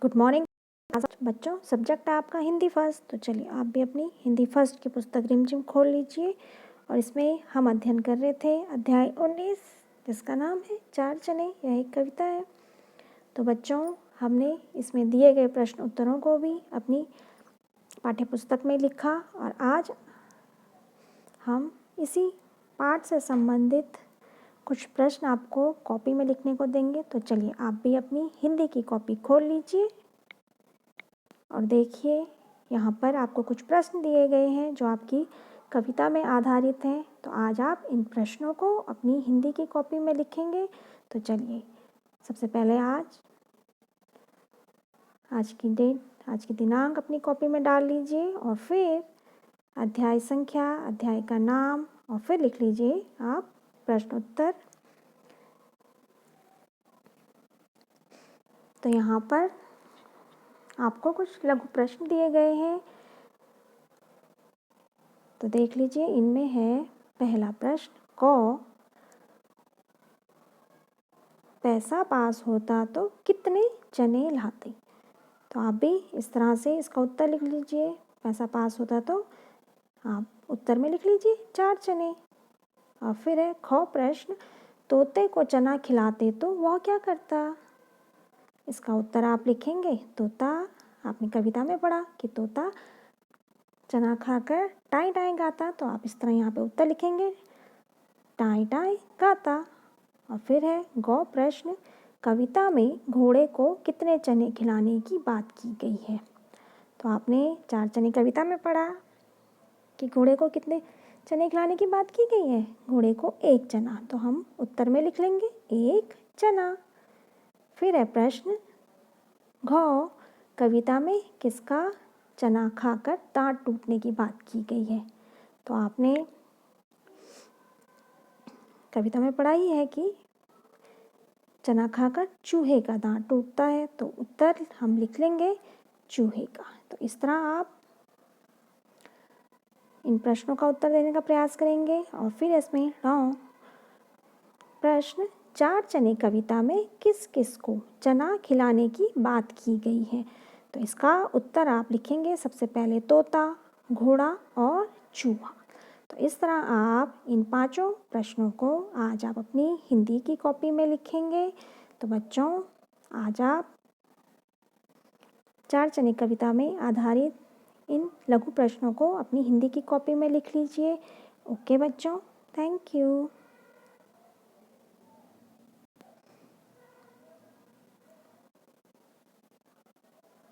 Good morning बच्चों। Subject है आपका हिंदी फर्स्ट। तो चलिए आप भी अपनी हिंदी फर्स्ट की पुस्तक रिमझिम खोल लीजिए। और इसमें हम अध्ययन कर रहे थे अध्याय 19, जिसका नाम है चार चने। यह एक कविता है। तो बच्चों, हमने इसमें दिए गए प्रश्न उत्तरों को भी अपनी पाठ्य पुस्तक में लिखा और आज हम इसी पाठ से संबंधित कुछ प्रश्न आपको कॉपी में लिखने को देंगे। तो चलिए आप भी अपनी हिंदी की कॉपी खोल लीजिए और देखिए, यहाँ पर आपको कुछ प्रश्न दिए गए हैं जो आपकी कविता में आधारित हैं। तो आज आप इन प्रश्नों को अपनी हिंदी की कॉपी में लिखेंगे। तो चलिए, सबसे पहले आज की डेट, आज की दिनांक अपनी कॉपी में डाल लीजिए और फिर अध्याय संख्या, अध्याय का नाम और फिर लिख लीजिए आप प्रश्न उत्तर। तो यहाँ पर आपको कुछ लघु प्रश्न दिए गए हैं, तो देख लीजिए। इनमें है पहला प्रश्न, क पैसा पास होता तो कितने चने लाते। तो आप भी इस तरह से इसका उत्तर लिख लीजिए। पैसा पास होता तो आप उत्तर में लिख लीजिए 4 चने। और फिर है ख प्रश्न, तोते को चना खिलाते तो वह क्या करता। इसका उत्तर आप लिखेंगे तोता। आपने कविता में पढ़ा कि तोता चना खाकर टाई टाई गाता, तो आप इस तरह यहाँ पे उत्तर लिखेंगे टाई टाई गाता। और फिर है गौ प्रश्न, कविता में घोड़े को कितने चने खिलाने की बात की गई है। तो आपने 4 चने कविता में पढ़ा कि घोड़े को कितने चने खिलाने की बात की गई है। घोड़े को 1 चना, तो हम उत्तर में लिख लेंगे 1 चना। फिर है प्रश्न घ, कविता में किसका चना खाकर दांत टूटने की बात की गई है। तो आपने कविता में पढ़ा ही है कि चना खाकर चूहे का दांत टूटता है, तो उत्तर हम लिख लेंगे चूहे का। तो इस तरह आप इन प्रश्नों का उत्तर देने का प्रयास करेंगे। और फिर इसमें प्रश्न, 4 चने कविता में किस किस को चना खिलाने की बात की गई है। तो इसका उत्तर आप लिखेंगे सबसे पहले तोता, घोड़ा और चूहा। तो इस तरह आप इन 5 प्रश्नों को आज आप अपनी हिंदी की कॉपी में लिखेंगे। तो बच्चों, आज आप 4 चने कविता में आधारित इन लघु प्रश्नों को अपनी हिंदी की कॉपी में लिख लीजिए। ओके बच्चों, थैंक यू।